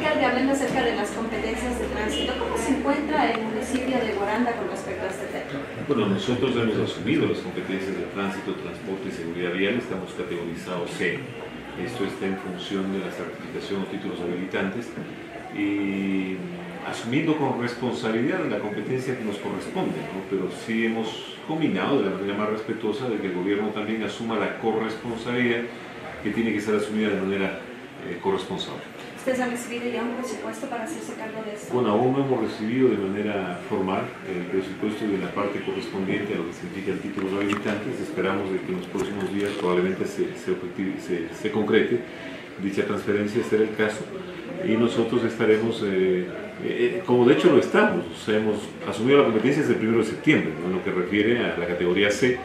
alcalde, hablando acerca de las competencias de tránsito, ¿cómo se encuentra el municipio de Guaranda con respecto a este tema? Bueno, nosotros hemos asumido las competencias de tránsito, transporte y seguridad vial, estamos categorizados C. Esto está en función de la certificación o títulos habilitantes y asumiendo con responsabilidad la competencia que nos corresponde, ¿no? Pero sí hemos combinado de la manera más respetuosa de que el gobierno también asuma la corresponsabilidad que tiene que ser asumida de manera corresponsable. ¿Ustedes han recibido ya un presupuesto para hacerse cargo de esto? Bueno, aún no hemos recibido de manera formal el presupuesto de la parte correspondiente a lo que significa el título de habilitantes. Esperamos de que en los próximos días probablemente se concrete dicha transferencia, este era el caso, y nosotros estaremos, como de hecho lo estamos, o sea, hemos asumido la competencia desde el 1 de septiembre, ¿no? En lo que refiere a la categoría C,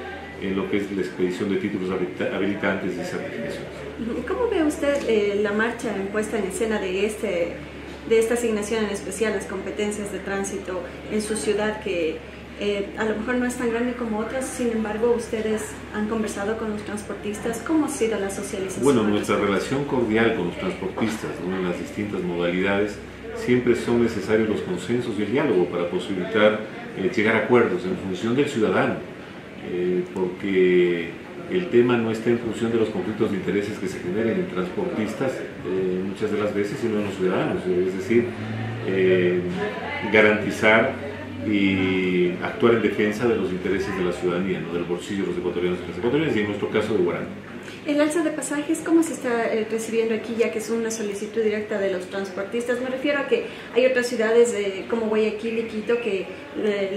en lo que es la expedición de títulos habilitantes y certificaciones. ¿Cómo ve usted la marcha puesta en escena de esta asignación en especial, las competencias de tránsito en su ciudad, que a lo mejor no es tan grande como otras, sin embargo ustedes han conversado con los transportistas? ¿Cómo ha sido la socialización? Bueno, nuestra relación cordial con los transportistas, ¿no? En las distintas modalidades, siempre son necesarios los consensos y el diálogo para posibilitar llegar a acuerdos en función del ciudadano, porque el tema no está en función de los conflictos de intereses que se generen en transportistas muchas de las veces, sino en los ciudadanos, es decir, garantizar y actuar en defensa de los intereses de la ciudadanía, ¿no? Del bolsillo de los ecuatorianos y las ecuatorianas, y en nuestro caso de Guaranda. El alza de pasajes, ¿cómo se está recibiendo aquí, ya que es una solicitud directa de los transportistas? Me refiero a que hay otras ciudades como Guayaquil y Quito que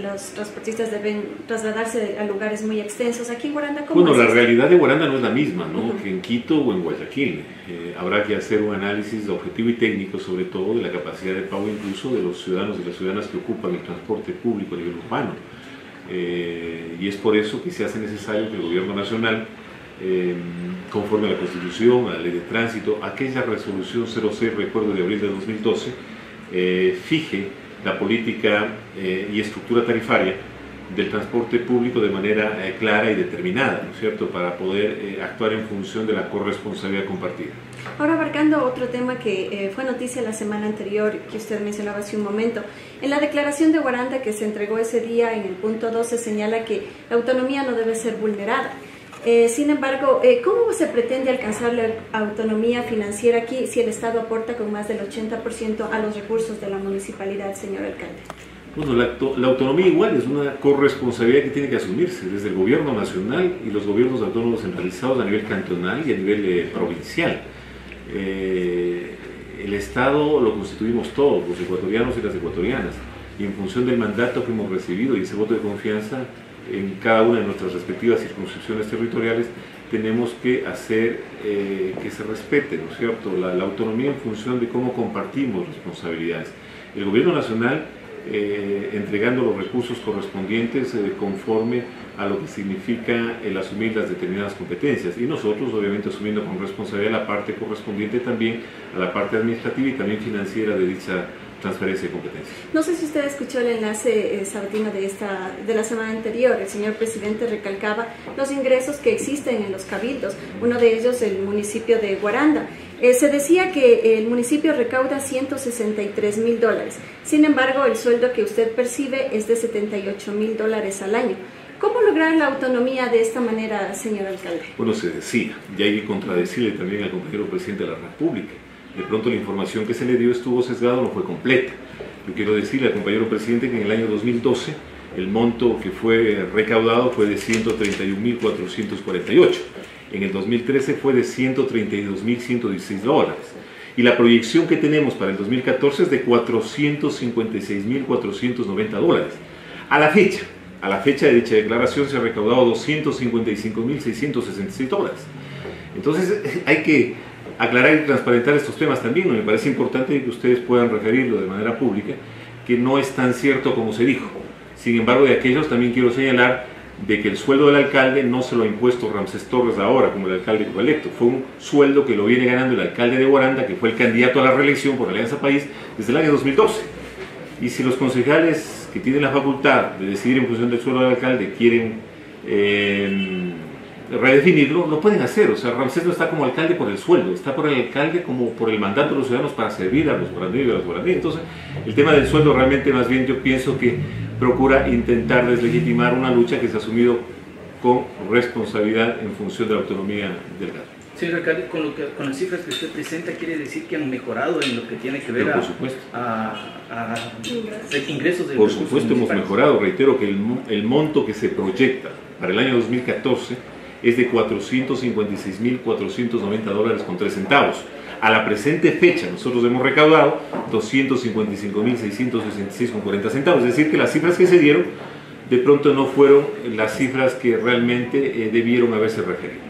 los transportistas deben trasladarse a lugares muy extensos. Aquí en Guaranda, ¿cómo es? Bueno, la realidad de Guaranda no es la misma, ¿no? Que en Quito o en Guayaquil. Habrá que hacer un análisis objetivo y técnico, sobre todo de la capacidad de pago incluso de los ciudadanos y las ciudadanas que ocupan el transporte público a nivel urbano. Y es por eso que se hace necesario que el gobierno nacional, conforme a la Constitución, a la Ley de Tránsito, aquella resolución 06, recuerdo, de abril de 2012, fije la política y estructura tarifaria del transporte público de manera clara y determinada, ¿no es cierto?, para poder actuar en función de la corresponsabilidad compartida. Ahora, abarcando otro tema que fue noticia la semana anterior, que usted mencionaba hace un momento, en la declaración de Guaranda que se entregó ese día, en el punto 12, señala que la autonomía no debe ser vulnerada. Sin embargo, ¿cómo se pretende alcanzar la autonomía financiera aquí si el Estado aporta con más del 80% a los recursos de la municipalidad, señor alcalde? Bueno, la autonomía igual es una corresponsabilidad que tiene que asumirse desde el gobierno nacional y los gobiernos autónomos centralizados a nivel cantonal y a nivel provincial. El Estado lo constituimos todos, los ecuatorianos y las ecuatorianas, y en función del mandato que hemos recibido y ese voto de confianza en cada una de nuestras respectivas circunscripciones territoriales, tenemos que hacer que se respete, ¿no es cierto?, la autonomía en función de cómo compartimos responsabilidades. El gobierno nacional entregando los recursos correspondientes conforme a lo que significa el asumir las determinadas competencias, y nosotros obviamente asumiendo con responsabilidad la parte correspondiente también a la parte administrativa y también financiera de dicha transferencia de competencias. No sé si usted escuchó el enlace sabatino de la semana anterior. El señor presidente recalcaba los ingresos que existen en los cabildos, uno de ellos el municipio de Guaranda. Se decía que el municipio recauda $163.000, sin embargo el sueldo que usted percibe es de $78.000 al año. ¿Cómo lograr la autonomía de esta manera, señor alcalde? Bueno, se decía, y hay que contradecirle también al compañero presidente de la República. De pronto la información que se le dio estuvo sesgada, no fue completa. Yo quiero decirle al compañero presidente que en el año 2012 el monto que fue recaudado fue de $131.448. En el 2013 fue de $132.116. Y la proyección que tenemos para el 2014 es de $456.490. A la fecha de dicha declaración se ha recaudado $255.666. Entonces hay que aclarar y transparentar estos temas también, ¿no? Me parece importante que ustedes puedan referirlo de manera pública, que no es tan cierto como se dijo. Sin embargo, de aquellos también quiero señalar de que el sueldo del alcalde no se lo ha impuesto Ramsés Torres ahora como el alcalde coelecto, fue un sueldo que lo viene ganando el alcalde de Guaranda, que fue el candidato a la reelección por Alianza País desde el año 2012. Y si los concejales que tienen la facultad de decidir en función del sueldo del alcalde quieren redefinirlo, lo pueden hacer. O sea, Ramsés no está como alcalde por el sueldo, está por el alcalde como por el mandato de los ciudadanos para servir a los guaraníes y a los guaraníes. Entonces, el tema del sueldo realmente, más bien, yo pienso que procura intentar deslegitimar una lucha que se ha asumido con responsabilidad en función de la autonomía del gasto. Señor alcalde, con las cifras que usted presenta, ¿quiere decir que han mejorado en lo que tiene que ver a ingresos de Por supuesto hemos mejorado. Reitero que el monto que se proyecta para el año 2014 es de $456.490 con 3 centavos. A la presente fecha nosotros hemos recaudado $255.666 con 40 centavos. Es decir, que las cifras que se dieron de pronto no fueron las cifras que realmente debieron haberse referido.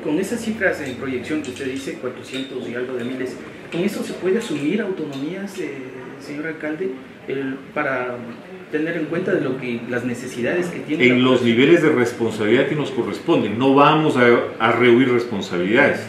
Con esas cifras en proyección que usted dice, 400 y algo de miles, ¿con eso se puede asumir autonomías, señor alcalde, para tener en cuenta de las necesidades que tiene? En los niveles de responsabilidad que nos corresponden, no vamos a rehuir responsabilidades.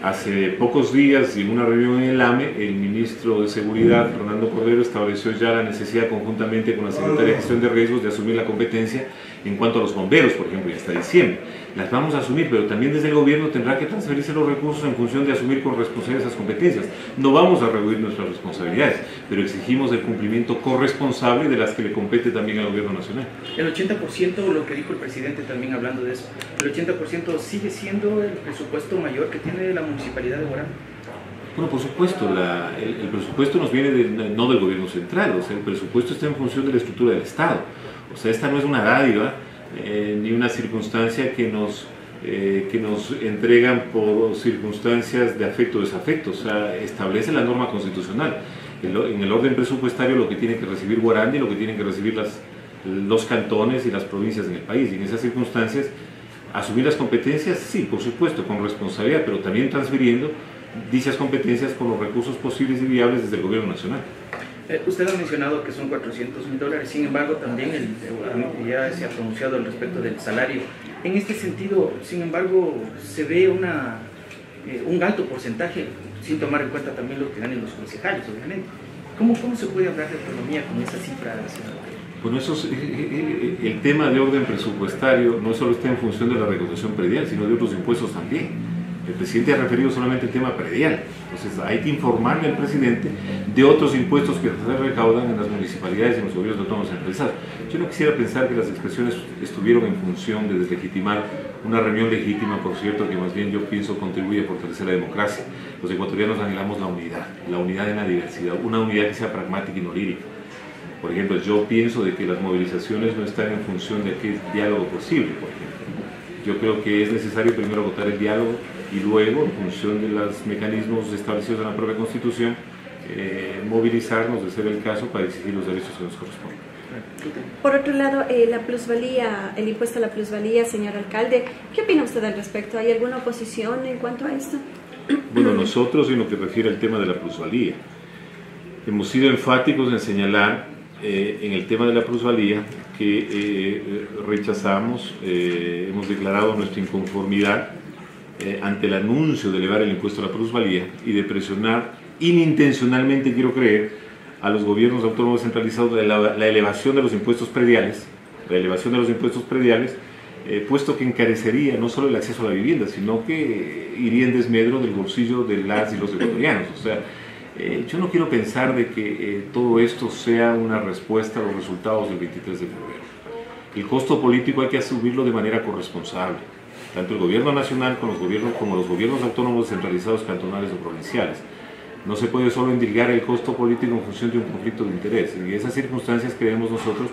Hace pocos días, en una reunión en el AME, el ministro de Seguridad, Fernando Cordero, estableció ya la necesidad conjuntamente con la Secretaría de Gestión de Riesgos de asumir la competencia en cuanto a los bomberos, por ejemplo, ya hasta diciembre. Las vamos a asumir, pero también desde el gobierno tendrá que transferirse los recursos en función de asumir con responsabilidad esas competencias. No vamos a rehuir nuestras responsabilidades, pero exigimos el cumplimiento corresponsable de las que le compete también al gobierno nacional. El 80%, lo que dijo el presidente también hablando de eso, el 80% sigue siendo el presupuesto mayor que tiene la Municipalidad de Guaranda. Bueno, por supuesto, el presupuesto nos viene no del gobierno central, o sea, el presupuesto está en función de la estructura del Estado. O sea, esta no es una dádiva ni una circunstancia que nos entregan por circunstancias de afecto o desafecto. O sea, establece la norma constitucional. En el orden presupuestario lo que tiene que recibir Guaranda y lo que tienen que recibir los cantones y las provincias en el país. Y en esas circunstancias, asumir las competencias, sí, por supuesto, con responsabilidad, pero también transfiriendo dichas competencias con los recursos posibles y viables desde el gobierno nacional. Usted ha mencionado que son $400.000, sin embargo también ya se ha pronunciado al respecto del salario. En este sentido, sin embargo, se ve un alto porcentaje, sin tomar en cuenta también lo que ganan los concejales, obviamente. ¿Cómo se puede hablar de autonomía con esa cifra? Bueno, el tema de orden presupuestario no solo está en función de la recaudación predial, sino de otros impuestos también. El presidente ha referido solamente el tema predial, entonces hay que informarle al presidente de otros impuestos que se recaudan en las municipalidades y en los gobiernos autónomos centralizados. Yo no quisiera pensar que las expresiones estuvieron en función de deslegitimar una reunión legítima, por cierto, que más bien yo pienso contribuye a fortalecer la democracia. Los ecuatorianos anhelamos la unidad en la diversidad, una unidad que sea pragmática y no lírica. Por ejemplo, yo pienso de que las movilizaciones no están en función de qué diálogo posible, por ejemplo. Yo creo que es necesario primero votar el diálogo y luego, en función de los mecanismos establecidos en la propia Constitución, movilizarnos, de ser el caso, para exigir los derechos que nos corresponden. Por otro lado, la plusvalía, el impuesto a la plusvalía, señor alcalde, ¿qué opina usted al respecto? ¿Hay alguna oposición en cuanto a esto? Bueno, nosotros, en lo que refiere al tema de la plusvalía, hemos sido enfáticos en señalar en el tema de la plusvalía que rechazamos, hemos declarado nuestra inconformidad ante el anuncio de elevar el impuesto a la plusvalía y de presionar inintencionalmente, quiero creer, a los gobiernos autónomos centralizados de la elevación de los impuestos prediales, puesto que encarecería no solo el acceso a la vivienda, sino que iría en desmedro del bolsillo de las y los ecuatorianos. O sea, yo no quiero pensar de que todo esto sea una respuesta a los resultados del 23 de febrero. El costo político hay que asumirlo de manera corresponsable, tanto el gobierno nacional como los gobiernos autónomos centralizados, cantonales o provinciales. No se puede solo endilgar el costo político en función de un conflicto de interés. Y en esas circunstancias creemos nosotros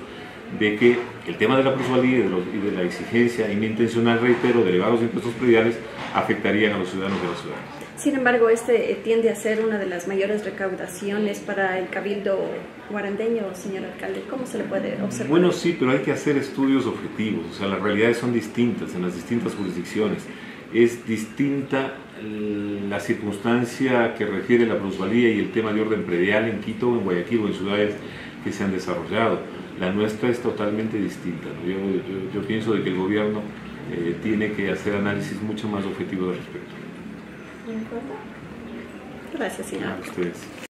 de que el tema de la plusvalía y de la exigencia inintencional, reitero, de elevados impuestos prediales afectarían a los ciudadanos y a las ciudadanas. Sin embargo, tiende a ser una de las mayores recaudaciones para el cabildo guarandeño, señor alcalde. ¿Cómo se le puede observar? Bueno, sí, pero hay que hacer estudios objetivos. O sea, las realidades son distintas en las distintas jurisdicciones. Es distinta la circunstancia que refiere la plusvalía y el tema de orden predial en Quito, en Guayaquil o en ciudades que se han desarrollado. La nuestra es totalmente distinta, ¿no? Yo pienso de que el gobierno tiene que hacer análisis mucho más objetivos al respecto. ¿De acuerdo? Gracias, señor. A ustedes.